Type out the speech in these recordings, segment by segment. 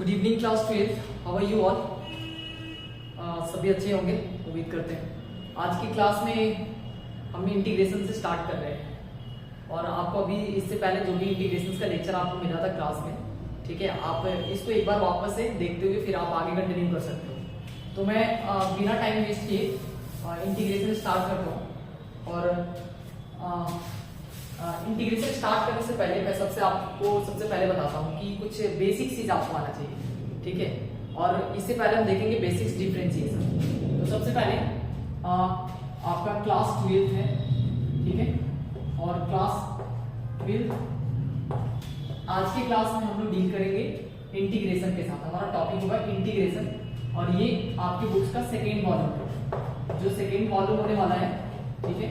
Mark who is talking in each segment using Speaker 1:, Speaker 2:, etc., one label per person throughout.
Speaker 1: Good evening class 12। How are you all? सभी अच्छे होंगे, उम्मीद करते हैं। आज की क्लास में हम इंटीग्रेशन से स्टार्ट कर रहे हैं और आपको अभी इससे पहले जो भी इंटीग्रेशन का लेक्चर आपको मिला था क्लास में, ठीक है, आप इसको एक बार वापस से देखते हुए फिर आप आगे कंटिन्यू कर सकते हो। तो मैं बिना टाइम वेस्ट किए इंटीग्रेशन स्टार्ट करता हूँ। और इंटीग्रेशन स्टार्ट करने से पहले मैं सबसे पहले बताता हूँ कि कुछ बेसिक चीज आपको आना चाहिए, ठीक है। और इससे पहले हम देखेंगे बेसिक्स डिफरेंशिएशन। तो सबसे पहले आपका क्लास 12 है, ठीक है। और क्लास 12 आज की क्लास में हम लोग डील करेंगे इंटीग्रेशन के साथ। हमारा टॉपिक होगा इंटीग्रेशन और ये आपकी बुक्स का सेकेंड वॉल्यूम, जो सेकेंड वॉल्यूम होने वाला है, ठीक है।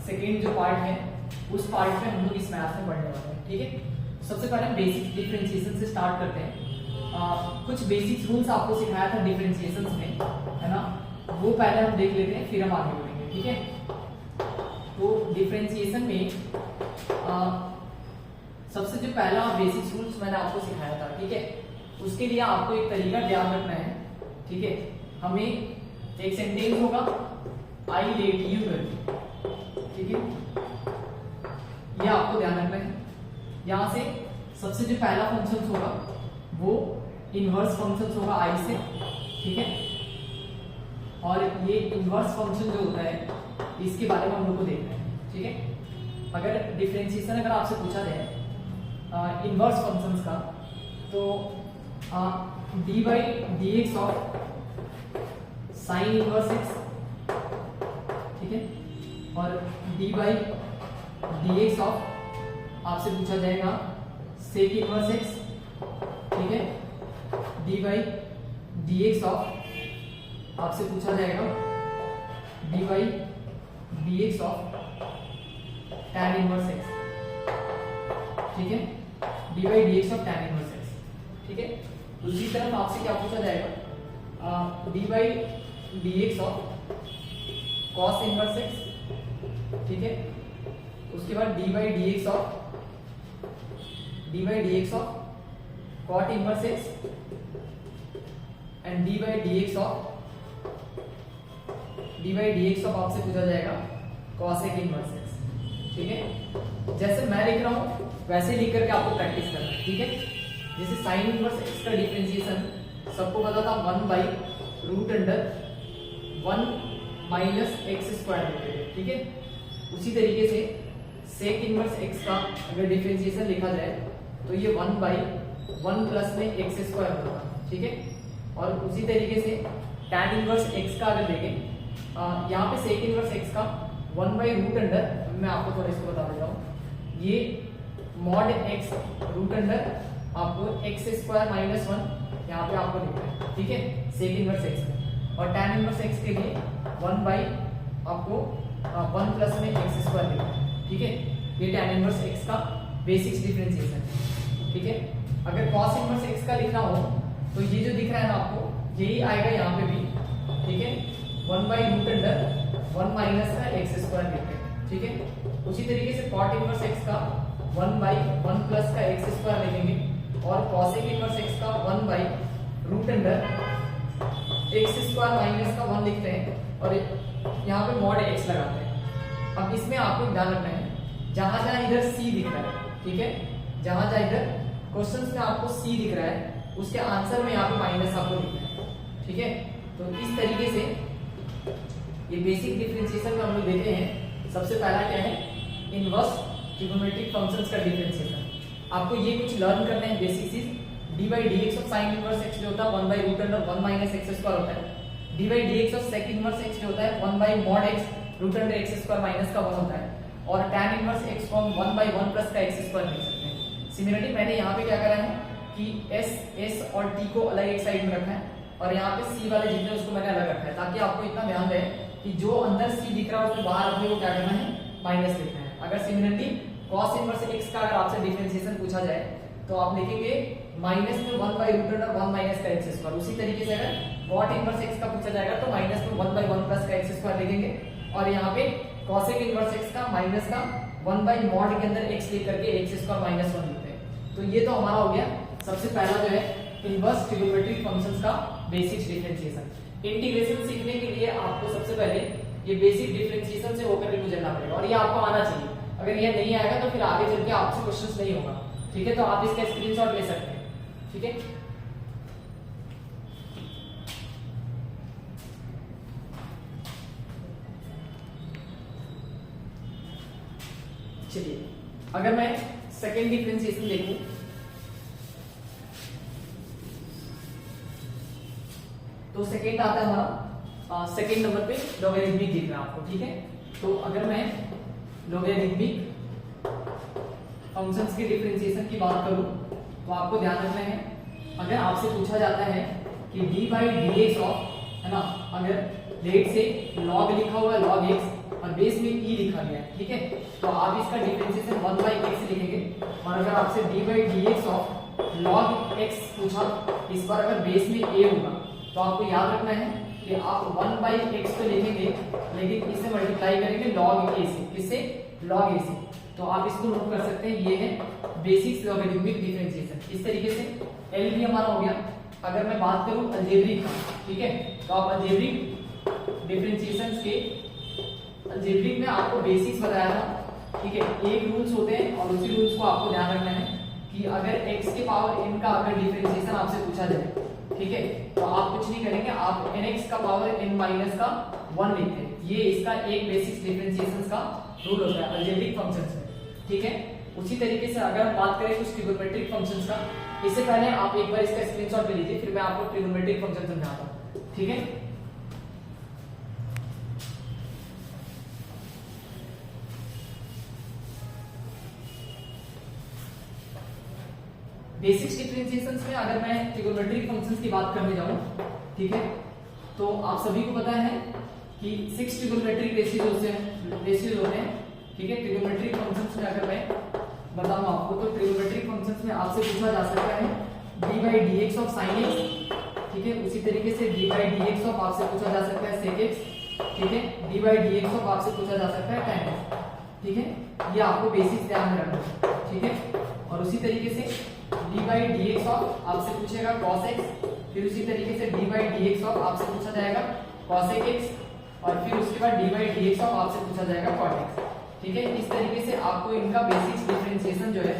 Speaker 1: सेकेंड जो पार्ट है उस पार्ट में हम लोग इस मैथ में पढ़ने वाले हैं, ठीक है। सबसे पहले बेसिक डिफरेंशिएशन से स्टार्ट करते हैं। कुछ बेसिक रूल्स आपको सिखाया था डिफरेंशिएशन में, है ना, वो पहले हम देख लेते हैं, फिर हम आगे बढ़ेंगे, ठीक है। तो डिफरेंशिएशन में सबसे जो पहला बेसिक रूल्स मैंने आपको सिखाया था, ठीक है, उसके लिए आपको एक तरीका ध्यान रखना है, ठीक है। हमें एक सेंटेंस होगा आई लेट यू करके, ठीक है, ये आपको ध्यान रखना है। यहां से सबसे जो पहला फंक्शन होगा वो इनवर्स फंक्शन होगा आई से, ठीक है। और ये इनवर्स फंक्शन जो होता है इसके बारे में हम लोग को देखना है, ठीक है। अगर डिफरेंशिएशन अगर आपसे पूछा जाए इनवर्स फंक्शंस का, तो D by D x of sine inverse x, ठीक है, और डी बाई dx ऑफ आपसे पूछा जाएगा सेक इनवर्स x, ठीक है। डी बाई dx ऑफ आपसे पूछा जाएगा d by dx of tan inverse x, ठीक है। D by dx of tan inverse x, ठीक है। दूसरी तरफ आपसे क्या पूछा जाएगा d by dx of cos inverse x, ठीक है। उसके बाद d by D x of cot inverse x and d by D x of आपसे पूछा जाएगा कॉसेक इनवर्स एक्स, ठीक है। जैसे मैं लिख रहा हूं वैसे लिख करके आपको प्रैक्टिस करना है, ठीक है। जैसे साइन इनवर्स एक्स का डिफरेंशिएशन सबको पता था 1 by root under 1 minus x square, ठीक है। उसी तरीके से सेक इनवर्स x का अगर डिफरेंशिएशन लिखा जाए तो ये 1 बाई 1 प्लस में एक्स स्क्वायर होगा, ठीक है। और उसी तरीके से tan इनवर्स x का अगर देखें यहाँ पे सेक इनवर्स x का 1 बाई रूट अंडर, मैं आपको थोड़ा इसको बता देता हूँ, ये मॉड x रूट अंडर आपको एक्स स्क्वायर माइनस 1 यहाँ पे आपको लिखना है, ठीक है, सेक इनवर्स x में। और tan इनवर्स x के लिए 1 बाई आपको 1 प्लस में एक्स स्क्वायर लिखना है, ठीक है। ये tan इनवर्स x का बेसिक्स डिफरेंशिएशन, ठीक है। अगर cos इनवर्स x का लिखना हो तो ये जो दिख रहा है ना आपको, यही आएगा यहाँ पे भी, ठीक है। 1 बाई रूट अंडर 1 माइनस का एक्स स्क्वायर लिखते हैं, ठीक है। उसी तरीके से cot इनवर्स x का 1 बाई 1 प्लस का एक्स स्क्वायर लिखेंगे और cosec इनवर्स x का 1 by root under x square minus का 1 लिखते हैं और यहाँ पे मॉड x लगाते हैं। अब इसमें आपको ध्यान रखना है जहां जहां इधर c दिख रहा है, ठीक है, जहां जहां इधर क्वेश्चंस में आपको c दिख रहा है उसके आंसर में यहाँ पे माइनस आपको लिखना है, ठीक है। तो इस तरीके से ये बेसिक डिफरेंशिएशन में हम लोग देखे हैं। सबसे पहला क्या है, इनवर्स ट्रिगोनोमेट्रिक फंक्शंस का डिफरेंशिएशन। आपको ये कुछ लर्न करना है बेसिक चीज। D by D x of sine inverse x जो होता है 1 by root under 1 minus x square होता है। D by D x of sec inverse x जो होता है 1 by mod x root under x square minus का 1 होता है। और tan इनवर्स x को हम 1 बाई 1 प्लस का एक्स स्क्वायर लिख सकते हैं। सिमिलरली मैंने यहाँ पे क्या करा है कि s और t को अलग एक साइड में रखा है और यहाँ पे c वाले जितने उसको मैंने अलग रखा है, ताकि आपको इतना ध्यान रहे कि जो अंदर c दिख रहा है उसको बाहर अपने को क्या करना है, माइनस लिखना है। अगर सिमिलरली cos इनवर्स x का अगर आपसे डिफरेंशिएशन पूछा जाए तो आप लिखेंगे माइनस में 1 बाई रूट अंडर 1 माइनस का एक्स स्क्वायर। उसी तरीके से अगर cot इनवर्स x का पूछा जाएगा तो माइनस में 1 बाई 1 प्लस का एक्स स्क्वायर लिखेंगे और यहाँ पे cosec इनवर्स x का माइनस का 1 बाई मॉड के अंदर x लिख करके x स्क्वायर माइनस 1 लिखते हैं। तो ये तो हमारा हो गया सबसे पहला जो है इनवर्स ट्रिग्नोमेट्रिक फंक्शंस का बेसिक डिफरेंशिएशन। इंटीग्रेशन सीखने के लिए आपको सबसे पहले ये बेसिक डिफरेंशिएशन से होकर गुजरना पड़ेगा और ये आपको आना चाहिए। अगर ये नहीं आएगा तो फिर आगे चल के आपसे क्वेश्चंस नहीं होगा। ठीक है, तो आप इसका स्क्रीनशॉट ले सकते हैं। ठीक है, चलिए अगर मैं सेकेंड डिफरेंशिएशन देखूं तो सेकेंड आता है हमारा सेकेंड नंबर पे लॉगरिथमिक दिख रहा है आपको। ठीक है, तो अगर मैं लॉगरिथमिक फंक्शंस के डिफरेंशिएशन की बात करूं तो आपको ध्यान रखना है, अगर आपसे पूछा जाता है कि D by D x of, है ना, अगर लेट से लॉग लिखा हुआ है log x और बेस में e लिखा गया है, ठीक है, तो आप इसका डिफरेंशिएशन 1 बाई x लिखेंगे। और अगर आपसे D by D x of log x पूछा, इस पर अगर बेस में a होगा तो आपको याद रखना है कि आप 1 बाई x तो लिखेंगे लेकिन इसे मल्टीप्लाई करेंगे log a से, किससे, log a से। तो आप इसको नोट कर सकते हैं, ये है बेसिक लॉगरिथमिक डिफरेंशिएशन। इस तरीके से एल भी हमारा हो गया। अगर मैं बात करूं अलजेब्रिक का, ठीक है, तो आप अलजेब्रिक डिफरेंशिएशंस के अलजेब्रिक में आपको बेसिक्स बताया था। ठीक है, एक रूल्स होते हैं और उसी रूल्स को आपको ध्यान रखना है कि अगर x के पावर n का अगर डिफरेंशिएशन आपसे पूछा जाए, ठीक है, तो आप कुछ नहीं करेंगे, आप nx का पावर n माइनस का 1 लिखते हैं। ये इसका एक बेसिक डिफरेंशिएशंस का रूल होता है अलजेब्रिक फंक्शंस में। ठीक है, उसी तरीके से अगर हम बात करें कुछ ट्रिग्नोमेट्रिक फंक्शंस का, इससे पहले आप एक बार इसका स्क्रीनशॉट ले लीजिए, फिर मैं आपको ट्रिग्नोमेट्रिक फंक्शन समझाता हूं। ठीक है, बेसिक डिफरेंशिएशंस में अगर मैं ट्रिग्नोमेट्रिक फंक्शंस की बात करने जाऊं, ठीक है, तो आप सभी को पता है कि 6 ट्रिग्नोमेट्रिक रेशियोज होते हैं। ठीक है, ट्रिग्नोमेट्रिक फंक्शंस में अगर मैं बताऊं आपको तो ट्रिग्नोमेट्रिक फंक्शंस में आपसे पूछा जा सकता है d by D x of sine x. ठीक है, उसी तरीके से D by D x of आपसे पूछा जा सकता है सेक एक्स। ठीक है, d by D x of आपसे पूछा जा सकता है tan एक्स। ठीक है, ये आपको बेसिक्स ध्यान में रखना है। ठीक है, और उसी तरीके से D by D x of आपसे पूछेगा cos x, फिर उसी तरीके से D by D x of आपसे पूछा जाएगा cosec x, और फिर उसके बाद d by D x of आपसे पूछा जाएगा cot x। ठीक है, इस तरीके से आपको इनका बेसिक डिफरेंशिएशन जो है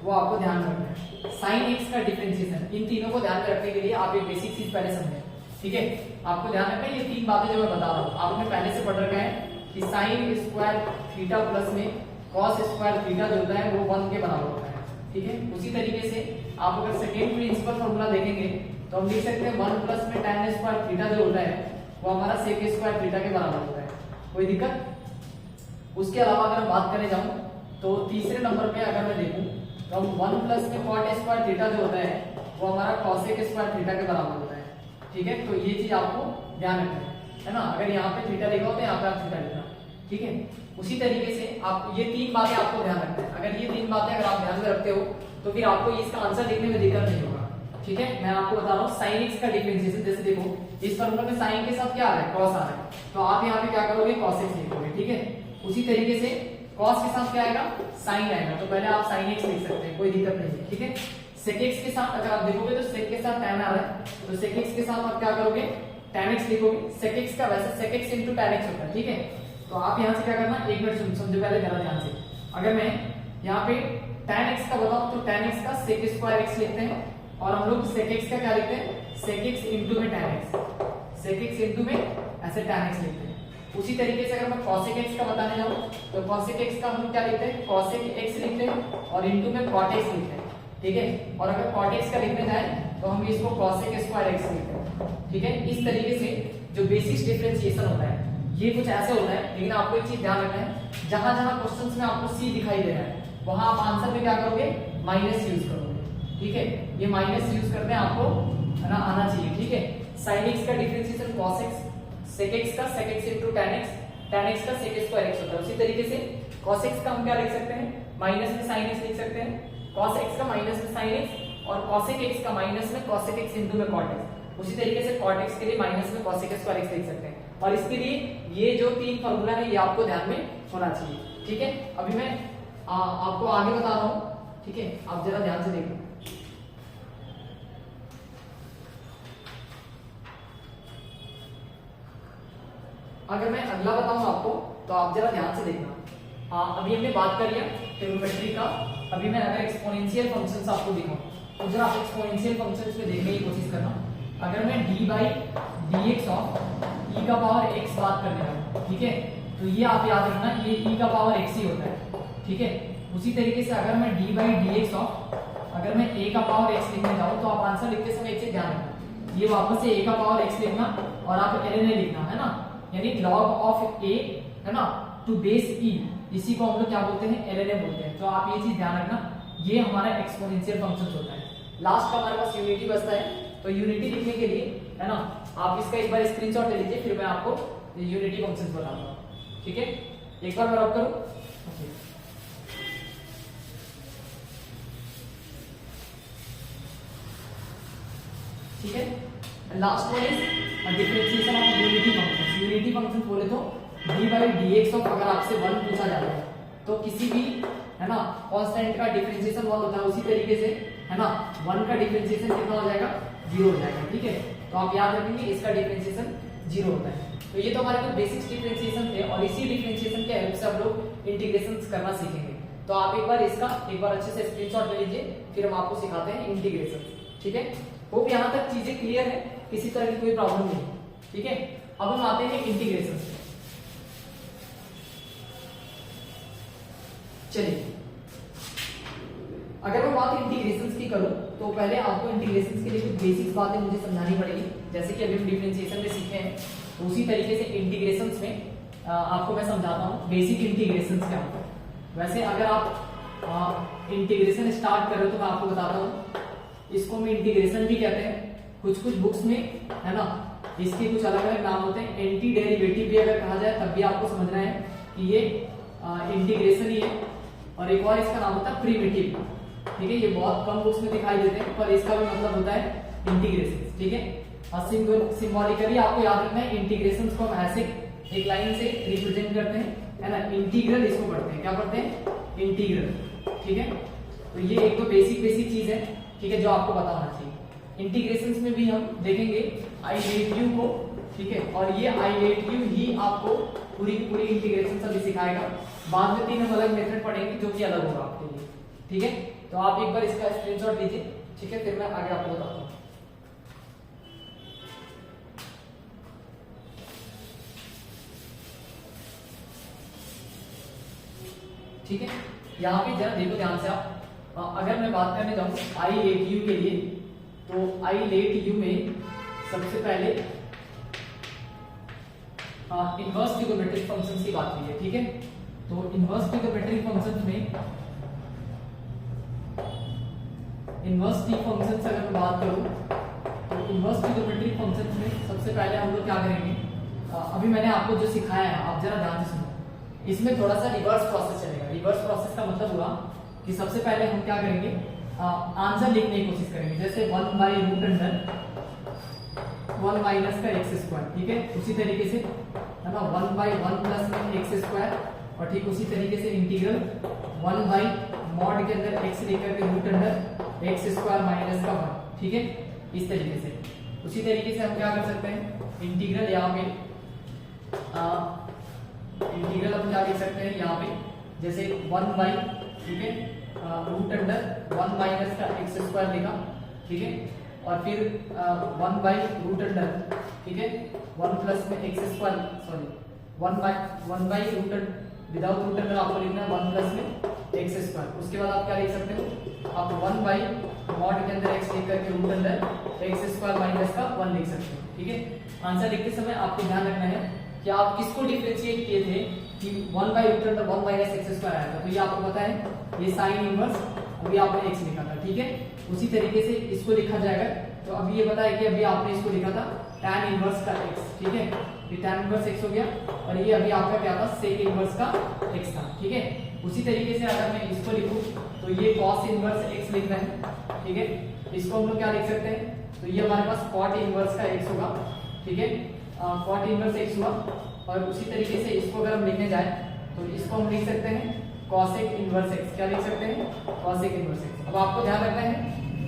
Speaker 1: वो आपको ध्यान रखना है। sin x का डिफरेंशिएशन, इन तीनों को ध्यान में रखने के लिए आप एक बेसिक चीज पहले समझें। ठीक है, आपको ध्यान रखना है ये तीन बातें जो मैं बता रहा हूँ आपने पहले से पढ़ रखा है कि sin स्क्वायर थीटा प्लस में cos स्क्वायर थीटा जो होता है वो 1 के बराबर होता है। ठीक है, उसी तरीके से आप अगर सेकेंड प्रिंसिपल फॉर्मूला देखेंगे तो हम लिख सकते हैं 1 प्लस में tan स्क्वायर थीटा जो होता है वो हमारा sec स्क्वायर थीटा के बराबर होता है। कोई दिक्कत? उसके अलावा अगर हम बात करने जाऊं तो तीसरे नंबर पे अगर मैं देखूं तो हम 1 प्लस में cot स्क्वायर थीटा जो होता है वो हमारा cosec स्क्वायर थीटा के बराबर होता है। ठीक है, तो ये चीज आपको ध्यान रखना है ना। अगर यहाँ पे थीटा लिखा हो तो यहाँ पे आप थीटा लिखना। ठीक है, उसी तरीके से आप ये तीन बातें आपको ध्यान रखना है। अगर ये तीन बातें अगर आप ध्यान में रखते हो तो फिर आपको इसका आंसर लिखने में दिक्कत नहीं होगा। ठीक है, मैं आपको बता रहा हूँ sin x का डिफरेंशिएशन। जैसे देखो इस फॉर्मूला में sin के साथ क्या आ रहा है, cos आ रहा है, तो आप यहाँ पे क्या करोगे, cos x लिखोगे। ठीक है, उसी तरीके से cos के साथ क्या आएगा, sin आएगा, तो पहले आप sin x लिख सकते हैं, कोई दिक्कत नहीं है। ठीक है, sec x के साथ अगर आप देखोगे तो sec के साथ tan आ रहा है, तो sec x के साथ आप क्या करोगे, tan x लिखोगे। sec x का वैसे sec x into tan x होता है। ठीक है, तो आप यहाँ से क्या करना, एक मिनट समझो पहले मेरा ध्यान से। अगर मैं यहाँ पे tan x का बताऊं तो tan x का sec स्क्वायर x लिखते हैं और हम लोग sec x का क्या लिखते हैं, sec x into में tan x, sec x into में ऐसे tan x लिखते हैं। उसी तरीके से अगर मैं cosec x का बताने जाऊं तो cosec x का हम क्या लिखते हैं, cosec x लिखते हैं और into में cot x लिखते हैं। ठीक है, और अगर cot x का लिखने जाए तो हम इसको cosec स्क्वायर x लिखते हैं। ठीक है, इस तरीके से जो बेसिक डिफरेंशिएशन होता है ये कुछ ऐसे होता है। लेकिन आपको एक चीज ध्यान रखना है, जहां जहां क्वेश्चंस में आपको c दिखाई दे रहा है वहां आप आंसर में क्या करोगे, माइनस यूज करोगे। ठीक है, ये माइनस यूज करते हैं आपको है ना आना चाहिए। ठीक है, sin x का differentiation cos x, sec x का sec x into tan x, tan x का sec स्क्वायर x होता है। उसी तरीके से cos x का हम क्या लिख सकते हैं, माइनस में sin x लिख सकते हैं, cos x का माइनस में sin x और cosec x का माइनस में cosec x into में cot x। उसी तरीके से cot x के लिए माइनस में cosec स्क्वायर x लिख सकते हैं। और इसके लिए ये जो तीन फॉर्मूला है ये आपको ध्यान में होना चाहिए। ठीक है, अभी मैं आपको आगे बता रहा हूं। ठीक है, आप जरा ध्यान से देखो। अगर मैं अगला बताऊं आपको तो आप जरा ध्यान से देखना। अभी हमने बात कर लिया ट्रिग्नोमेट्री का। अभी मैं अगर एक्सपोनेंशियल फंक्शंस आपको दिखाऊं तो जरा आप एक्सपोनेंशियल फंक्शंस में देखने की कोशिश करना। अगर मैं D by D x of E का पावर एक्स बात करने लगा, ठीक है, तो ये आप याद रखना, ये ई का पावर एक्स ही होता है, ठीक है। उसी तरीके से अगर मैं D by D x of अगर मैं ए का पावर एक्स लिखने जाऊं तो आप आंसर लिखते समय एक चीज ध्यान रखना, ये वापस से ए का पावर एक्स लिखना और आप ln लिखना है ना, यानी log ऑफ ए है ना टू बेस ई, इसी को हम लोग क्या बोलते हैं, ln बोलते हैं। तो आप ये चीज ध्यान रखना, ये हमारा एक्सपोनेंशियल फंक्शन होता है। लास्ट का हमारे पास यूनिटी बचता है, तो यूनिटी लिखने के लिए है ना आप इसका एक बार स्क्रीनशॉट ले लीजिए, फिर मैं आपको यूनिटी फंक्शन बताता हूँ, ठीक है। एक बार मैं रब करूं, ठीक है। Last one is differentiation of unity function. Unity function बोले तो D by D x of अगर आपसे 1 पूछा जाता है तो किसी भी है ना कांस्टेंट का डिफरेंशिएशन 1 होता है, उसी तरीके से है ना 1 का डिफरेंशिएशन कितना हो जाएगा, 0 हो जाएगा, ठीक है। तो आप याद रखेंगे इसका डिफरेंशिएशन 0 होता है। तो ये तो हमारे कुछ बेसिक्स डिफरेंशिएशन थे और इसी डिफरेंशिएशन के हेल्प से हम लोग इंटीग्रेशंस करना सीखेंगे। तो आप एक बार इसका एक बार अच्छे से स्क्रीनशॉट ले लीजिए, फिर हम आपको सिखाते हैं इंटीग्रेशन, ठीक है। होप यहाँ तक चीजें क्लियर है, किसी तरह की कोई प्रॉब्लम नहीं, ठीक है। अब हम आते हैं इंटीग्रेशन पे। चलिए, अगर मैं बात इंटीग्रेशंस की करूं तो पहले आपको इंटीग्रेशंस के लिए कुछ बेसिक्स बातें मुझे समझानी पड़ेगी, जैसे कि अभी हम डिफरेंशिएशन में सीखे हैं, तो उसी तरीके से इंटीग्रेशंस में आपको मैं समझाता हूं बेसिक इंटीग्रेशंस क्या होता है। वैसे अगर आप इंटीग्रेशन स्टार्ट कर रहे हो तो मैं आपको बताता हूं, इसको हम इंटीग्रेशन भी कहते हैं। कुछ कुछ बुक्स में है ना इसके कुछ अलग अलग नाम होते हैं, एंटी डेरिवेटिव भी अगर कहा जाए तब भी आपको समझना है कि ये इंटीग्रेशन ही है। और एक और इसका नाम होता है प्रिमिटिव, ठीक है। ये बहुत कम बुक्स में दिखाई देते हैं पर इसका भी मतलब होता है इंटीग्रेशन, ठीक है। और सिंबॉलिकली आपको याद रखना है इंटीग्रेशंस को हम ऐसे एक लाइन से रिप्रेजेंट करते हैं, है ना, इंटीग्रल इसको पढ़ते हैं, क्या पढ़ते हैं, इंटीग्रल, ठीक है। तो ये एक तो बेसिक चीज है, ठीक है, जो आपको पता होना चाहिए। इंटीग्रेशंस में भी हम देखेंगे आई लेट यू को, ठीक है, और ये आई लेट यू ही आपको पूरी की पूरी इंटीग्रेशन सभी सिखाएगा। बाद में 3 हम अलग मेथड पढ़ेंगे जो कि अलग होगा आपके लिए, ठीक है। तो आप एक बार इसका स्क्रीनशॉट लीजिए, ठीक है, फिर मैं आगे आपको बताता हूँ। ठीक है, यहाँ पे जरा देखो ध्यान से आप, अगर मैं बात करने जाऊं आई लेट यू के लिए, तो आई लेट यू में सबसे पहले इनवर्स ट्रिगोनोमेट्रिक फंक्शंस की बात हुई है, ठीक है। तो इनवर्स ट्रिगोनोमेट्रिक फंक्शंस में इनवर्स टी फंक्शंस अगर मैं बात करूं तो इनवर्स ट्रिगोनोमेट्रिक फंक्शंस में सबसे पहले हम लोग क्या करेंगे, अभी मैंने आपको जो सिखाया है आप जरा ध्यान से सुनो, इसमें थोड़ा सा रिवर्स प्रोसेस चलेगा। रिवर्स प्रोसेस का मतलब हुआ कि सबसे पहले हम क्या करेंगे, आंसर लिखने की कोशिश करेंगे, जैसे 1 बाई रूट अंडर 1 माइनस का एक्स स्क्वायर, ठीक है। उसी तरीके से है ना 1 बाई 1 प्लस में एक्स स्क्वायर, और ठीक उसी तरीके से इंटीग्रल 1 बाई मॉड के अंदर एक्स लेकर के root under x square minus का 1, ठीक है, इस तरीके से। उसी तरीके से हम क्या कर सकते हैं, इंटीग्रल यहाँ पे इंटीग्रल हम क्या लिख सकते हैं यहाँ पे, जैसे 1 बाई, ठीक है, रूट अंडर 1 माइनस का एक्स स्क्वायर लिखा, ठीक है, और फिर 1 बाई रूट अंडर, ठीक है, 1 प्लस में x square, sorry 1 by root without root under आपको लिखना है 1 प्लस में एक्स स्क्वायर। उसके बाद आप क्या लिख सकते हो, आप 1 बाई मॉड के अंदर एक्स लिख करके root under x square minus का 1 लिख सकते हो, ठीक है। आंसर लिखते समय आपको ध्यान रखना है कि आप किसको डिफरेंशिएट किए थे कि 1 by root under 1 minus x square आया था, तो ये आपको पता है, ये साइन इनवर्स अभी आपने एक्स लिखा था, ठीक है। उसी तरीके से इसको लिखा जाएगा, तो अभी ये पता है कि अभी आपने इसको लिखा था tan इनवर्स का x, ठीक है, ये tan इनवर्स x हो गया, और ये अभी आपका क्या था, sec इनवर्स का x था, ठीक है। उसी तरीके से अगर मैं इसको लिखूं तो ये cos इनवर्स x लिखना है, ठीक है, इसको हम लोग क्या लिख सकते हैं, तो ये हमारे पास cot इनवर्स का x होगा, ठीक है, cot इनवर्स x हुआ। और उसी तरीके से इसको अगर हम लिखने जाए तो इसको हम लिख सकते हैं cosec इनवर्स x, क्या लिख सकते हैं, cosec इनवर्स x। अब आपको ध्यान रखना है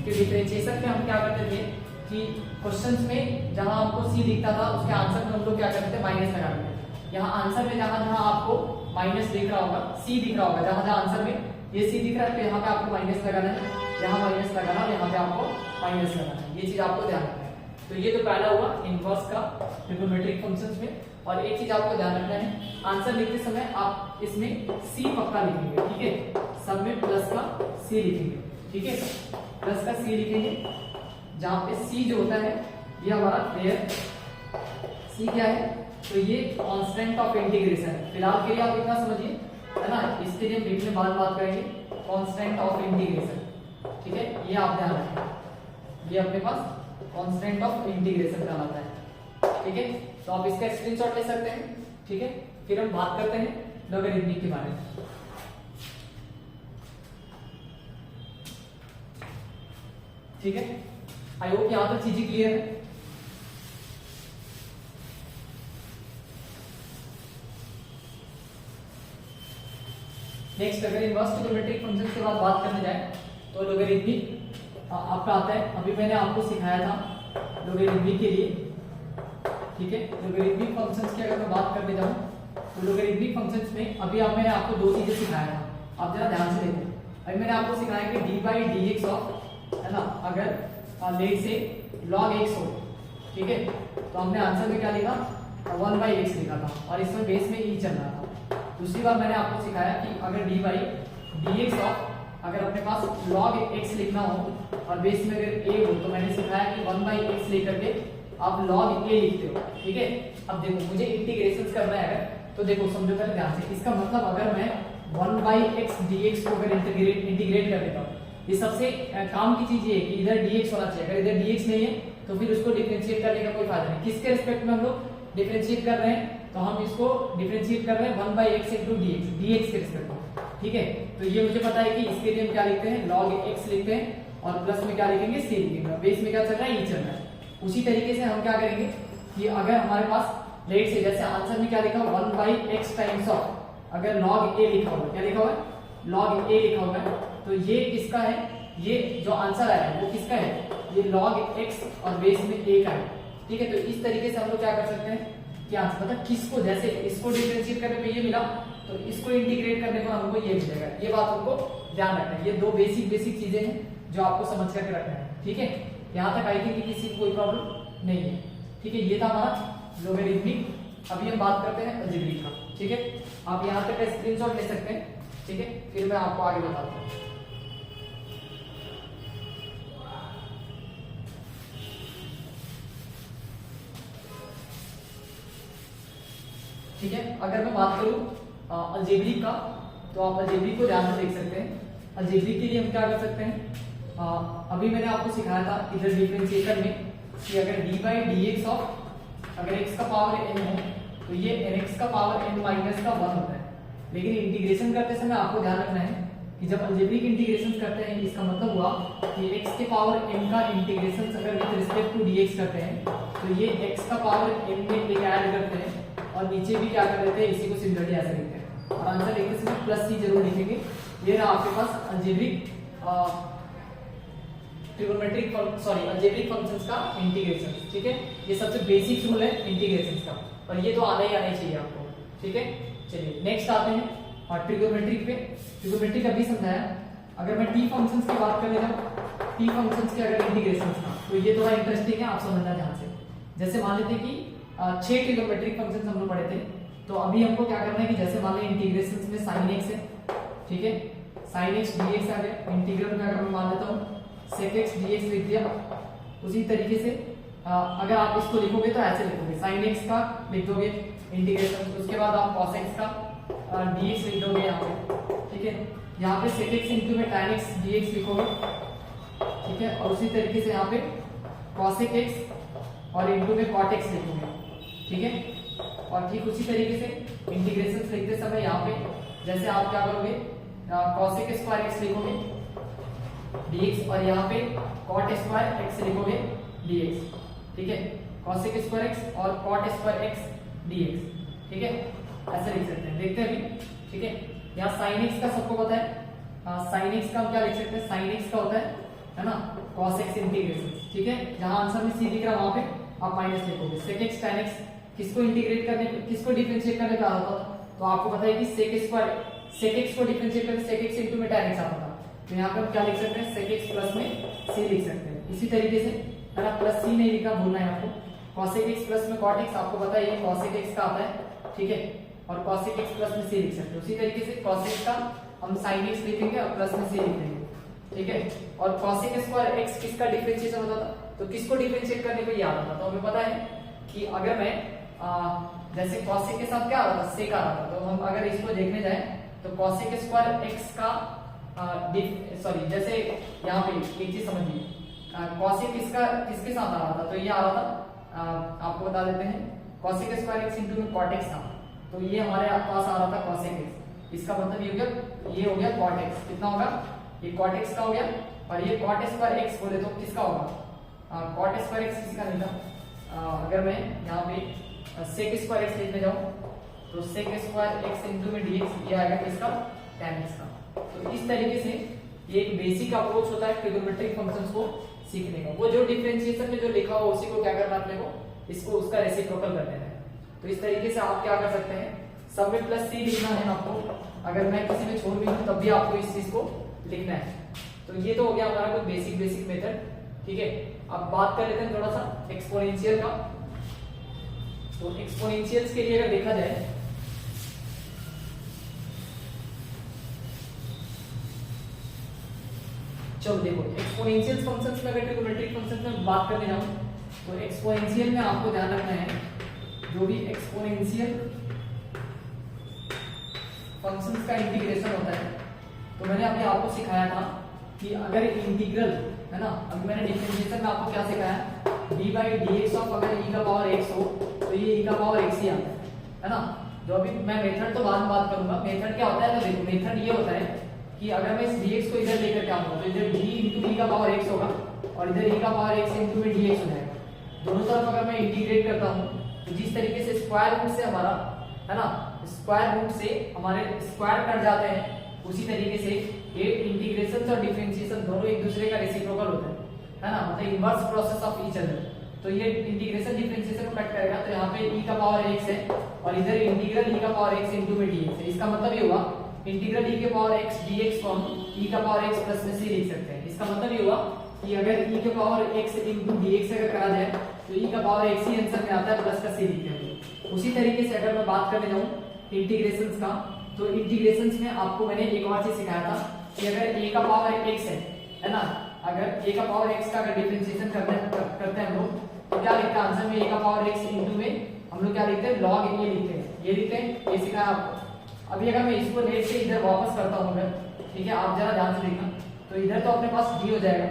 Speaker 1: कि डिफरेंशिएशन में हम क्या करते थे कि क्वेश्चंस में जहां हमको c दिखता था उसके आंसर में हम लोग क्या करते थे, माइनस लगा देते थे। यहाँ आंसर में जहां जहां आपको माइनस दिख रहा होगा, सी दिख रहा होगा, जहां जहां आंसर में ये सी दिख रहा है तो यहाँ पे आपको माइनस लगाना है, यहाँ माइनस लगाना है, यहाँ पे आपको माइनस लगाना है। ये चीज आपको ध्यान रखना है। तो ये तो पहला हुआ इनवर्स का ट्रिगोनोमेट्रिक फंक्शंस में। और एक चीज आपको ध्यान रखना है, आंसर लिखते समय आप इसमें सी पक्का लिखेंगे, ठीक है, सब में प्लस का सी लिखेंगे, ठीक है, प्लस का सी लिखेंगे, जहां पे सी जो होता है ये हमारा वेयर सी क्या है, तो ये कांस्टेंट ऑफ इंटीग्रेशन है। फिलहाल के लिए आप इतना समझिए, है ना, इसके लिए हम बीच में बात करेंगे कांस्टेंट ऑफ इंटीग्रेशन, ठीक है, ये आप ध्यान रखें, ये अपने पास कांस्टेंट ऑफ इंटीग्रेशन कहलाता है, ठीक है। तो आप इसका स्क्रीनशॉट ले सकते हैं, ठीक है। फिर हम बात करते हैं लॉगरिथमिक के बारे में, ठीक है। आई होप यहां तक चीजें क्लियर है। नेक्स्ट अगर इनवर्स ट्रिगोनोमेट्रिक फंक्शन के बाद बात करने जाए तो लॉगरिथमिक आपका आता है। अभी मैंने आपको सिखाया था लॉगरिथमिक के लिए, ठीक है। लॉगरिथमिक फंक्शंस की अगर मैं बात करने जाऊं तो लॉगरिथमिक फंक्शंस में अभी मैंने आपको दो चीजें सिखाया था, आप जरा ध्यान से देखो। अभी मैंने आपको सिखाया कि D by D x of, है ना, अगर लेट से log x हो, ठीक है, तो हमने आंसर में क्या लिखा, 1/x लिखा था और इसमें बेस में e चल रहा था। दूसरी बार मैंने आपको सिखाया कि अगर D by D x of, अगर अपने पास log x लिखना हो और बेस में अगर a हो, तो मैंने सिखाया कि 1/x लेकर के आप log a लिखते हो, ठीक है। अब देखो मुझे इंटीग्रेशन करना है अगर, तो देखो समझो पहले ध्यान से, इसका मतलब अगर मैं 1/x dx को अगर इंटीग्रेट कर देता हूँ, ये सबसे काम की चीज ये है कि इधर dx होना चाहिए। अगर इधर dx नहीं है तो फिर उसको डिफरेंशिएट करने का कोई फायदा नहीं। किसके रिस्पेक्ट में हम लोग डिफरेंशिएट कर रहे हैं, तो हम इसको डिफरेंशिएट कर रहे हैं 1/x into dx, dx के रिस्पेक्ट में, ठीक है। तो ये मुझे पता है कि इसके लिए हम क्या लिखते हैं, log x लिखते हैं और प्लस में क्या लिखेंगे, c लिखेंगे, बेस में क्या चल रहा है, e चल रहा है। उसी तरीके से हम क्या करेंगे कि अगर हमारे पास लेट से जैसे आंसर में क्या लिखा हुआ 1/x टाइम्स ऑफ, अगर log a लिखा हुआ, क्या लिखा हुआ है, log a लिखा हुआ है, तो ये किसका है, ये जो आंसर आया है वो किसका है, ये log x और बेस में a का है, ठीक है। तो इस तरीके से हम लोग क्या कर सकते हैं कि आंसर मतलब किसको, जैसे इसको डिफरेंशिएट करने पे ये मिला तो इसको इंटीग्रेट करने पर हमको ये मिलेगा। ये बात हमको ध्यान रखना है। ये दो बेसिक चीजें हैं जो आपको समझ करके रखना है, ठीक है। यहाँ तक आई थी कि किसी को कोई प्रॉब्लम नहीं है, ठीक है। ये था हमारा लॉगरिथमिक। अभी हम बात करते हैं अलजेब्रिक का, ठीक है। आप यहाँ तक का स्क्रीनशॉट ले सकते हैं, ठीक है, फिर मैं आपको आगे बताता हूँ। ठीक है, अगर मैं बात करूं अलजेब्रिक का, तो आप अलजेब्रिक को ध्यान से देख सकते हैं। अलजेब्रिक के लिए हम क्या कर सकते हैं, अभी मैंने आपको सिखाया था इधर डिफरेंशिएशन में कि अगर D by D x of, अगर x का पावर n हो तो ये nx का पावर n माइनस का 1 होता है। लेकिन इंटीग्रेशन करते समय आपको ध्यान रखना है कि जब अलजेब्रिक इंटीग्रेशन करते हैं, इसका मतलब हुआ कि x के पावर n का इंटीग्रेशन अगर विद रिस्पेक्ट टू dx करते हैं तो ये x का पावर n में एक ऐड करते हैं और नीचे भी क्या कर देते हैं, इसी को सिमिलरली ऐसे लिखते हैं और आंसर लिखते समय प्लस सी जरूर लिखेंगे। ये रहा आपके पास अलजेब्रिक ट्रिगोनोमेट्रिक अलजेब्रिक फंक्शंस का इंटीग्रेशन, ठीक है। ये सबसे बेसिक रूल है इंटीग्रेशन का और ये तो आना ही आना चाहिए आपको, ठीक है। चलिए नेक्स्ट आते हैं और ट्रिगोनोमेट्रिक पे। ट्रिगोनोमेट्रिक अभी समझाया। अगर मैं टी फंक्शंस की बात करने जाऊं, टी फंक्शंस के अगर इंटीग्रेशन का, तो ये थोड़ा इंटरेस्टिंग है, आप समझना ध्यान से। जैसे मान लेते हैं कि 6 ट्रिगोनोमेट्रिक फंक्शंस हम लोग पढ़े थे, तो अभी हमको क्या करना है कि जैसे मान लें इंटीग्रेशन में sin x है, ठीक है, sin x dx आ गया, इंटीग्रल में अगर मैं मान लेता हूँ sec x dx लिख दिया। उसी तरीके से अगर आप इसको लिखोगे तो ऐसे लिखोगे, sin x का लिख दोगे इंटीग्रेशन, उसके बाद आप cos x का dx लिख दोगे यहाँ पे, ठीक है। यहाँ पे sec x इंटू में tan x dx लिखोगे, ठीक है, और उसी तरीके से यहाँ पे cosec x और इंटू में cot x लिखोगे, ठीक है। और ठीक उसी तरीके से इंटीग्रेशन लिखते समय यहाँ पे जैसे आप क्या करोगे, cosec स्क्वायर x लिखोगे dx और यहाँ पे cot स्क्वायर x लिखोगे dx, ठीक है, cosec स्क्वायर x और cot स्क्वायर x dx, ठीक है, ऐसे लिख सकते हैं। देखते हैं अभी, ठीक है। यहाँ sin x का सबको पता है, sin x का हम क्या लिख सकते हैं, sin x का होता है ना, cos x इंटीग्रेशन, ठीक है। जहां आंसर में c दिख रहा है वहां पे आप माइनस लिखोगे, sec x tan x किसको इंटीग्रेट करने पे, किसको डिफरेंशिएट करने पे आता था, तो आपको पता है कि sec x को डिफरेंशिएट करके sec x इनटू में tan x आता था। तो यहाँ पे हम क्या लिख सकते हैं, sec x प्लस में c लिख सकते हैं। इसी तरीके से है ना, प्लस c नहीं लिखना भूलना है आपको। cosec x प्लस में cot x, आपको पता है ये cosec x का आता है, ठीक है, और cosec x प्लस में c लिख सकते हो। उसी तरीके से cos x का हम sin x लिखेंगे और प्लस में c लिख देंगे, ठीक है। और cosec स्क्वायर x किसका डिफरेंशिएशन होता था, तो किसको डिफरेंशिएट करने पे ये आता था, तो हमें पता है कि अगर मैं जैसे cosec के साथ क्या आ रहा था, sec आ रहा था, तो हम अगर इसको देखने जाए तो cosec स्क्वायर x का सॉरी, जैसे यहाँ पे एक चीज समझिए, cosec किसके साथ आ रहा था, तो ये आ रहा था आपको बता देते हैं cosec स्क्वायर x इनटू में cot x था, तो ये हमारे पास आ रहा था cosec x। इसका मतलब ये हो गया, ये हो गया cot x, कितना होगा, ये cot x का हो गया, और ये cot स्क्वायर x बोले तो किसका होगा, cot स्क्वायर x किसका नहीं था। अगर मैं यहाँ पे sec स्क्वायर x लिखने जाऊं तो sec स्क्वायर x इनटू में dx, ये आएगा किसका, tan x का। तो इस तरीके से ये एक बेसिक अप्रोच होता है ट्रिग्नोमेट्रिक फंक्शंस को सीखने का। वो जो डिफरेंशिएशन में जो लिखा हो उसी को क्या करना अपने को, इसको उसका रेसिप्रोकल कर देना है। तो इस तरीके से आप क्या कर सकते हैं, सब में प्लस c लिखना है आपको, अगर मैं किसी में छोड़ भी दूं तब भी आपको इस चीज को लिखना है। तो ये तो हो गया हमारा कोई बेसिक मेथड, ठीक है। अब बात कर लेते हैं थोड़ा सा एक्सपोनेंशियल का। तो एक्सपोनेंशियल्स के लिए अगर देखा जाए, चलो देखो एक्सपोनेंशियल फंक्शंस में, अगर ट्रिग्नोमेट्रिक फंक्शंस में बात करने जाऊं तो एक्सपोनेंशियल में आपको ध्यान रखना है, जो भी एक्सपोनेंशियल फंक्शंस का इंटीग्रेशन होता है, तो मैंने अभी आपको सिखाया था कि अगर इंटीग्रल है ना, अभी मैंने डिफरेंशिएशन में आपको क्या सिखाया, d by D x of अगर e का पावर x हो तो ये e का पावर x ही आता है ना। जो अभी मैं मेथड तो बाद में बात करूंगा, मेथड क्या होता है, तो देखो मेथड ये होता है कि अगर मैं इस dx को इधर लेकर के आऊंगा तो इधर d इंटू e का पावर x होगा और इधर e का पावर x इंटू में dx हो जाएगा। दोनों तरफ अगर मैं इंटीग्रेट करता हूं तो जिस तरीके से स्क्वायर रूट से हमारा है ना, स्क्वायर रूट से हमारे स्क्वायर कट जाते हैं, उसी तरीके से ये इंटीग्रेशन और डिफरेंशिएशन दोनों एक दूसरे का रेसिप्रोकल होता है ना, मतलब inverse process of each other. तो ये इंटीग्रेशन डिफरेंशिएशन को कट करेगा, तो यहाँ पे e का पावर x है और इधर इंटीग्रल e का पावर x इनटू में dx है। इसका मतलब ये हुआ इंटीग्रल e के पावर x dx को हम e का पावर x प्लस में c लिख सकते हैं। इसका मतलब ये हुआ कि अगर e के पावर x इनटू dx अगर करा जाए तो e का पावर x ही आंसर में आता है, प्लस का c लिखते हैं। उसी तरीके से अगर मैं बात करने जाऊं इंटीग्रेशंस का, तो इंटीग्रेशंस में आपको मैंने एक और चीज सिखाया था कि अगर a का पावर x है ना, अगर a का पावर x का अगर डिफरेंशिएशन करते हैं हम लोग तो क्या लिखते हैं आंसर में, a का पावर x इनटू में हम लोग क्या लिखते हैं, log a लिखते हैं, ये लिखते हैं, ये सिखाया आपको। अभी अगर मैं इसको लेट से इधर वापस करता हूं अगर, ठीक है, आप जरा ध्यान से देखना, तो इधर तो अपने पास d हो जाएगा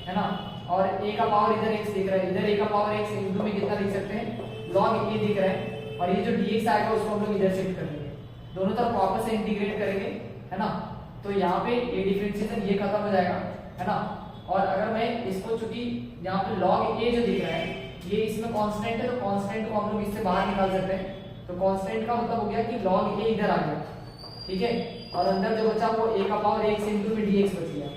Speaker 1: है ना, और a का पावर इधर x दिख रहा है, इधर a का पावर x इनटू में कितना लिख सकते हैं, log a दिख रहा है, और ये जो dx आएगा उसको हम लोग इधर शिफ्ट कर लेंगे, दोनों तरफ वापस से इंटीग्रेट करेंगे है ना। तो यहाँ पे ये डिफरेंशिएशन ये खत्म हो जाएगा है ना। और अगर मैं इसको, चूंकि यहाँ पे log a जो दिख रहा है ये इसमें कांस्टेंट है, तो कांस्टेंट को हम लोग इससे बाहर निकाल सकते हैं। तो कांस्टेंट का मतलब हो गया कि log a इधर आ गया, ठीक है, और अंदर जो बचा वो a का पावर x इनटू में dx बच गया,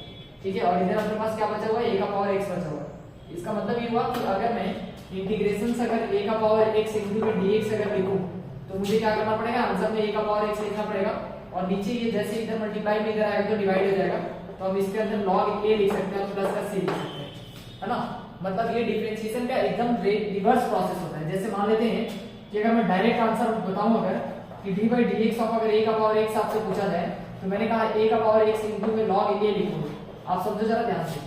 Speaker 1: ठीक है, और इधर अपने पास क्या बचा हुआ है, a का पावर x बचा हुआ है। इसका मतलब ये हुआ कि अगर मैं इंटीग्रेशन से अगर a का पावर x इनटू में dx अगर लिखूं तो मुझे क्या करना पड़ेगा, आंसर में a का पावर x लिखना पड़ेगा, और नीचे ये जैसे इधर मल्टीप्लाई में इधर आएगा तो डिवाइड हो जाएगा, तो हम इसके अंदर log a लिख सकते हैं, प्लस का c लिख सकते हैं है ना। मतलब ये डिफरेंशिएशन का एकदम रिवर्स प्रोसेस होता है। जैसे मान लेते हैं कि अगर मैं डायरेक्ट आंसर बताऊं अगर कि d by D x of अगर a का पावर x आपसे पूछा जाए तो मैंने कहा a का पावर x इनटू में log a लिखूंगा। आप समझो जरा ध्यान से,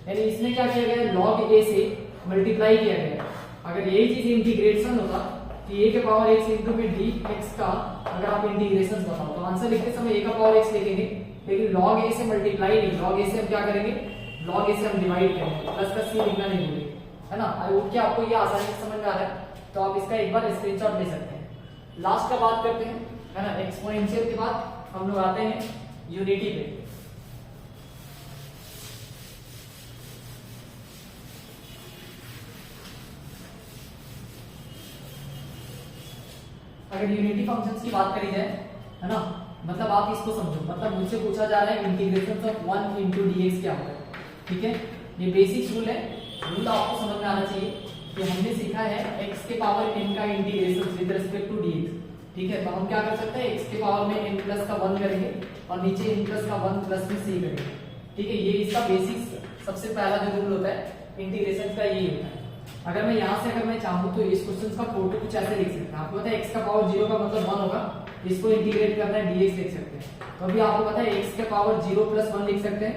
Speaker 1: यानी इसमें क्या किया गया है, log a से मल्टीप्लाई किया गया है। अगर यही चीज इंटीग्रेशन होता कि a के पावर x इनटू में dx का अगर आप इंटीग्रेशन बताओ तो आंसर लिखते समय a का पावर x लिखेंगे, लेकिन log a से मल्टीप्लाई नहीं, log a से हम क्या करेंगे, log a से हम डिवाइड करेंगे, प्लस का c लिखना नहीं भूलेंगे है ना। आई होप कि आपको ये आसानी से समझ में आ रहा है, तो आप इसका एक बार स्क्रीनशॉट ले सकते हैं। लास्ट का बात करते हैं है ना, एक्सपोनेंशियल के बाद हम लोग आते हैं यूनिटी पे। अगर यूनिटी फंक्शंस की बात करी जाए है ना, मतलब आप इसको समझो, मतलब मुझसे पूछा जा रहा है इंटीग्रेशन ऑफ 1 इंटू dx क्या होगा, ठीक है, ये बेसिक रूल है, रूल आपको समझ में आना चाहिए। कि हमने सीखा है x के पावर n का integration with respect to dx, ठीक है। तो हम क्या कर सकते हैं, x के पावर में n प्लस का 1 करेंगे और नीचे n प्लस का 1 प्लस में c करेंगे, ठीक है। ये इसका बेसिक्स सबसे पहला जो रूल होता है इंटीग्रेशन का, यही होता है। अगर मैं यहाँ से अगर मैं चाहूँ तो इस क्वेश्चन का फोटो कुछ ऐसे लिख सकते हैं। आपको पता है x का पावर 0 का मतलब 1 होगा, इसको इंटीग्रेट करना है dx लिख सकते हैं। तो अभी आपको पता है x के पावर 0 प्लस 1 लिख सकते हैं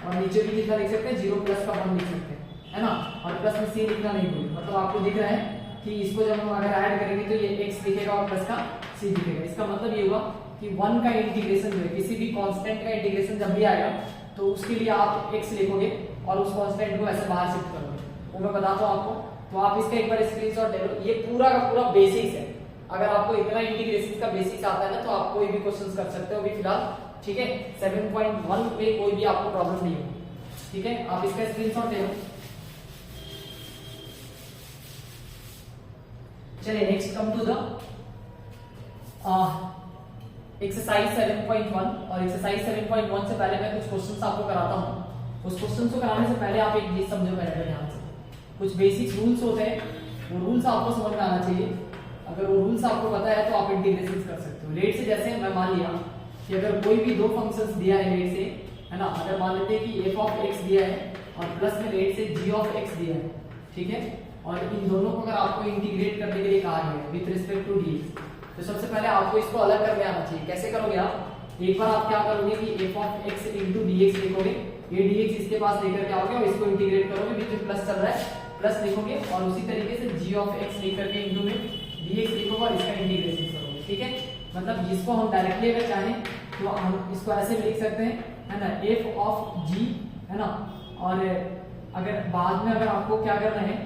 Speaker 1: और नीचे भी कितना लिख सकते हैं, 0 प्लस का 1 लिख सकते हैं, है ना। और प्लस में c लिखना नहीं भूलिए, मतलब आपको दिख रहा है कि इसको जब हम अगर ऐड करेंगे तो ये x दिखेगा और प्लस का c दिखेगा। इसका मतलब ये हुआ कि 1 का इंटीग्रेशन जो है, किसी भी कांस्टेंट का इंटीग्रेशन जब भी आएगा तो उसके लिए आप x लिखोगे और उस कांस्टेंट को ऐसे बाहर शिफ्ट करोगे। वो मैं बताता हूँ आपको, तो आप इसका एक बार स्क्रीनशॉट ले लो। ये पूरा का पूरा बेसिक्स है। अगर आपको इतना इंटीग्रेशन का बेसिक्स आता है ना तो आप कोई भी क्वेश्चंस कर सकते हो अभी फिलहाल, ठीक है। 7.1 में कोई भी आपको प्रॉब्लम नहीं होगी, ठीक है। आप इसका स्क्रीनशॉट ले लो। चलिए next come to the exercise 7.1। और एक्सरसाइज 7.1 से पहले मैं कुछ क्वेश्चंस आपको कराता हूँ। उस क्वेश्चन को कराने से पहले आप एक चीज समझो मेरे ध्यान से। कुछ बेसिक रूल्स होते हैं, वो रूल्स आपको समझ में आना चाहिए। अगर वो रूल्स आपको पता है तो आप इंटीग्रेशन कर सकते हो। रेट से जैसे मैं मान लिया कि अगर कोई भी दो फंक्शंस दिया है रेट से, है ना। अगर मान लेते हैं कि f ऑफ x दिया है और प्लस में रेट से g ऑफ x दिया है, ठीक है। और इन दोनों को अगर आपको इंटीग्रेट करने के लिए कहा गया है विद रिस्पेक्ट टू dx, तो सबसे पहले आपको इसको अलग करके आना चाहिए। कैसे करोगे आप, एक बार आप क्या करोगे कि f of x into dx लिखोगे, ये dx इसके पास लेकर के आओगे और इसको इंटीग्रेट करोगे, बीच में प्लस चल रहा है प्लस लिखोगे और उसी तरीके से g ऑफ x लिख करके इंटू में dx लिखोगे और इसका इंटीग्रेशन करोगे, ठीक है। मतलब इसको हम डायरेक्टली अगर चाहें तो हम इसको ऐसे भी लिख सकते हैं, है ना, f ऑफ g, है ना। और अगर बाद में अगर आपको क्या करना है,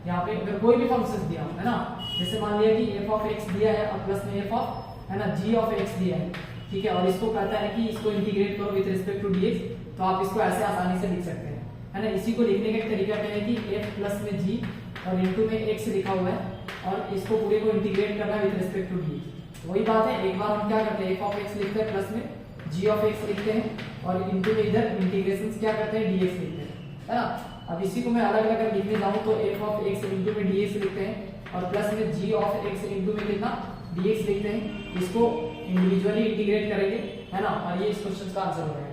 Speaker 1: यहाँ पे अगर कोई भी फंक्शन दिया हो, है ना, जैसे मान लिया कि f ऑफ x दिया है और प्लस में f ऑफ, है ना, g ऑफ x दिया है, ठीक है। और इसको कहता है कि इसको इंटीग्रेट करो विद रिस्पेक्ट टू dx, तो आप इसको ऐसे आसानी से लिख सकते हैं, है ना। इसी को लिखने का एक तरीका क्या है कि f प्लस में g और इनटू में x लिखा हुआ है और इसको पूरे को इंटीग्रेट करना विद रिस्पेक्ट टू dx। वही बात है, एक बार हम क्या करते हैं, f ऑफ x लिखते हैं प्लस में g ऑफ x लिखते हैं और इनटू में इधर इंटीग्रेशन क्या करते हैं, dx लिखते हैं, है ना। अब इसी को मैं अलग अलग लिखने जाऊं तो f ऑफ x इनटू में dx लिखते हैं और प्लस में g ऑफ x इनटू में कितना dx लिखते हैं। इसको इंडिविजुअली इंटीग्रेट करेंगे, है ना, और ये इस क्वेश्चन का आंसर हो जाएगा।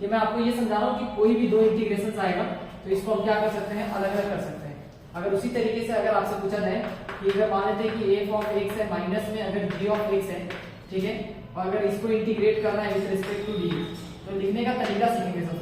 Speaker 1: ये मैं आपको ये समझा रहा हूँ कि कोई भी दो इंटीग्रेशन आएगा तो इसको हम क्या कर सकते हैं, अलग अलग कर सकते हैं। अगर उसी तरीके से अगर आपसे पूछा जाए कि अगर मान लेते हैं कि f ऑफ x है माइनस में अगर g ऑफ x है, ठीक है, और अगर इसको इंटीग्रेट करना है विद रिस्पेक्ट टू dx, तो लिखने का तरीका सीखेंगे।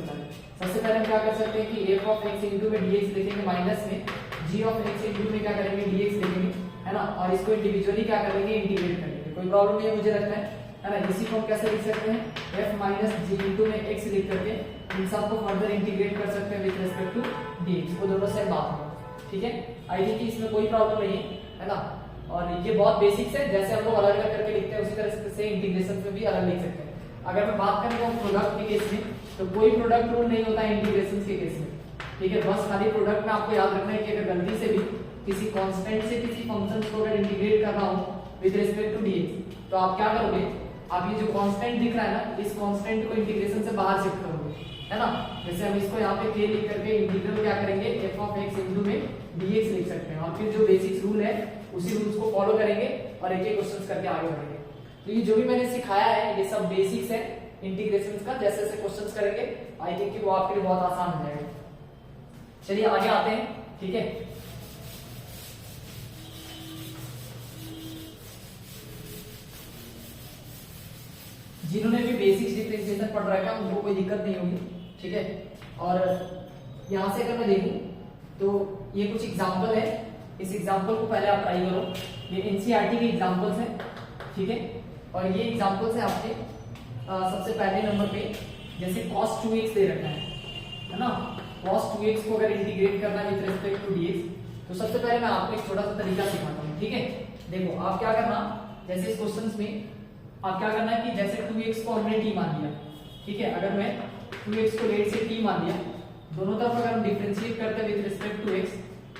Speaker 1: सबसे पहले हम क्या कर सकते हैं कि f ऑफ x इनटू में dx लिखेंगे माइनस में g ऑफ x इनटू में क्या करेंगे, dx लिखेंगे, है ना। और इसको इंडिविजुअली क्या करेंगे, इंटीग्रेट करेंगे। कोई प्रॉब्लम नहीं है मुझे लगता है ना। इसी को हम कैसे लिख सकते हैं, f माइनस g इनटू में x लिख करके इन सबको फर्दर इंटीग्रेट कर सकते हैं विद रिस्पेक्ट टू dx। वो दोनों सेम बात होगा, ठीक है। आई थिंक इसमें कोई प्रॉब्लम नहीं है ना। और ये बहुत बेसिक्स है, जैसे हम लोग अलग अलग करके लिखते हैं उसी तरह से इंटीग्रेशन में भी अलग लिख सकते हैं। अगर मैं बात करें तो प्रोडक्ट के केस में तो कोई प्रोडक्ट रूल नहीं होता है इंटीग्रेशन के केस में, ठीक है। बस खाली प्रोडक्ट में आपको याद रखना है कि अगर गलती से भी किसी कांस्टेंट से किसी फंक्शन को अगर इंटीग्रेट करना हो विद रिस्पेक्ट टू dx, तो आप क्या करोगे, आप ये जो कांस्टेंट दिख रहा है ना, इस कांस्टेंट को इंटीग्रेशन से बाहर शिफ्ट करोगे, है ना। जैसे हम इसको यहाँ पे k लिख करके इंटीग्रल क्या करेंगे, f ऑफ x इनटू में dx लिख सकते हैं। और फिर जो बेसिक रूल है उसी रूल्स को फॉलो करेंगे और एक एक क्वेश्चंस करके आगे बढ़ेंगे। तो ये जो भी मैंने सिखाया है ये सब बेसिक्स है इंटीग्रेशन का। जैसे जैसे क्वेश्चंस करेंगे आई थिंक कि वो आपके लिए बहुत आसान हो जाएगा। चलिए आगे आते हैं, ठीक है। जिन्होंने भी बेसिक्स डिफरेंशिएशन पढ़ रखा है उनको कोई दिक्कत नहीं होगी, ठीक है। और यहां से अगर मैं देखूं तो ये कुछ एग्जांपल है, इस एग्जांपल को पहले आप ट्राई करो। ये एनसीईआरटी के एग्जांपल्स हैं, ठीक है। और ये एग्जांपल्स है आपके सबसे पहले नंबर पे जैसे cos 2x दे रखा है ना। cos 2x को अगर इंटीग्रेट करना है विद रिस्पेक्ट टू dx, तो सबसे पहले मैं आपको एक छोटा सा तरीका सिखाता हूँ, ठीक है। देखो आप क्या करना, जैसे इस क्वेश्चन में आप क्या करना है कि जैसे 2x को हमने t मान लिया, ठीक है। अगर मैं 2x को लेट से t मान लिया, दोनों तरफ अगर हम डिफरेंशिएट करते हैं विद रिस्पेक्ट टू x,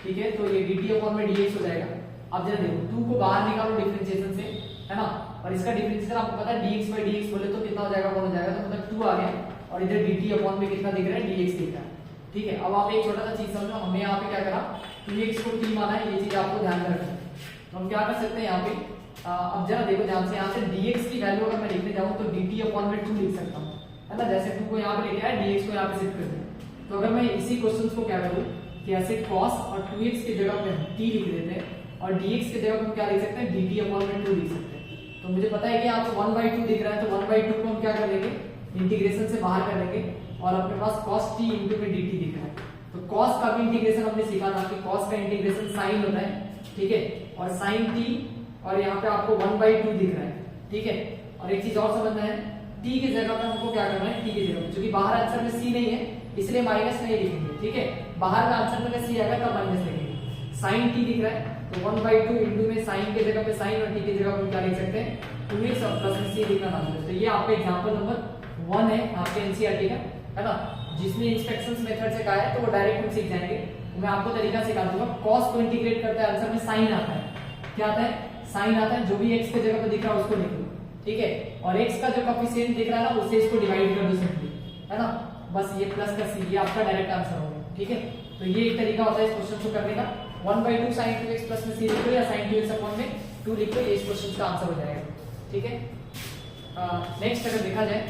Speaker 1: ठीक है, तो ये dt अपॉन में dx हो जाएगा। अब जरा देखो 2 को बाहर निकालो डिफरेंशिएशन से, है ना, और इसका डिफरेंशिएशन आपको पता है dx/dx बोले तो कितना हो जाएगा, 1 हो जाएगा, तो मतलब 2 आ गया और इधर dt अपॉन में कितना दिख रहा है, dx दिख रहा है, ठीक है। अब आप एक छोटा सा चीज समझो, हमने यहाँ पे क्या करा 2x को t माना है, ये चीज आपको ध्यान में रखना है। तो हम क्या कर सकते हैं यहाँ पे, अब जरा देखो ध्यान से, यहाँ से dx की वैल्यू अगर मैं लिखने जाऊँ तो dt/2 लिख सकता हूँ, है ना। जैसे 2 को यहाँ पे लेके आया, dx को यहाँ पे शिफ्ट कर दिया। तो अगर मैं इसी क्वेश्चन को क्या करूँ कि ऐसे cos और 2x की जगह पे t लिख देते हैं और dx की जगह पे क्या लिख सकते हैं, dt/2 लिख सकते हैं। तो मुझे पता है कि यहाँ पे 1/2 दिख रहा है, तो 1/2 को हम क्या कर लेंगे, इंटीग्रेशन से बाहर कर लेंगे और अपने पास cos t into में dt दिख रहा है। तो cos का भी इंटीग्रेशन हमने सीखा था कि cos का इंटीग्रेशन sin होता है, ठीक है, और sin t, और यहाँ पे आपको 1/2 दिख रहा है, ठीक है। और एक चीज और समझना है, t की जगह पे हमको क्या करना है, t की जगह पे, क्योंकि बाहर आंसर में c नहीं है इसलिए माइनस नहीं लिखेंगे, ठीक है। बाहर का आंसर में c आएगा तब माइनस लिखेंगे। sin t दिख रहा है तो 1/2 इंटू में sin के जगह पे sin और t की जगह पे क्या लिख सकते हैं, 2x और प्लस में c लिखना ना भूलें। तो ये आपका एग्जांपल नंबर 1 है आपके एनसीईआरटी का, है ना। जिसने इंस्ट्रक्शंस मेथड से कहा है तो वो डायरेक्ट हम सीख जाएंगे। मैं आपको तरीका सिखा दूंगा। cos को इंटीग्रेट करते हैं आंसर में sin आता है, क्या आता है, sin आता है। जो भी x के जगह पे दिख रहा है उसको लिख लो, ठीक है, और x का जो कोएफिशिएंट दिख रहा है ना उससे इसको डिवाइड कर दो सिंपली, है ना। बस ये प्लस का c, ये आपका डायरेक्ट आंसर होगा, ठीक है। तो ये एक तरीका होता है इस क्वेश्चन को करने का। 1/2 sin 2x प्लस में c लिख लो या sin 2x अपॉन में 2 लिख लो, ये इस क्वेश्चन का आंसर हो जाएगा, ठीक है। नेक्स्ट अगर देखा जाए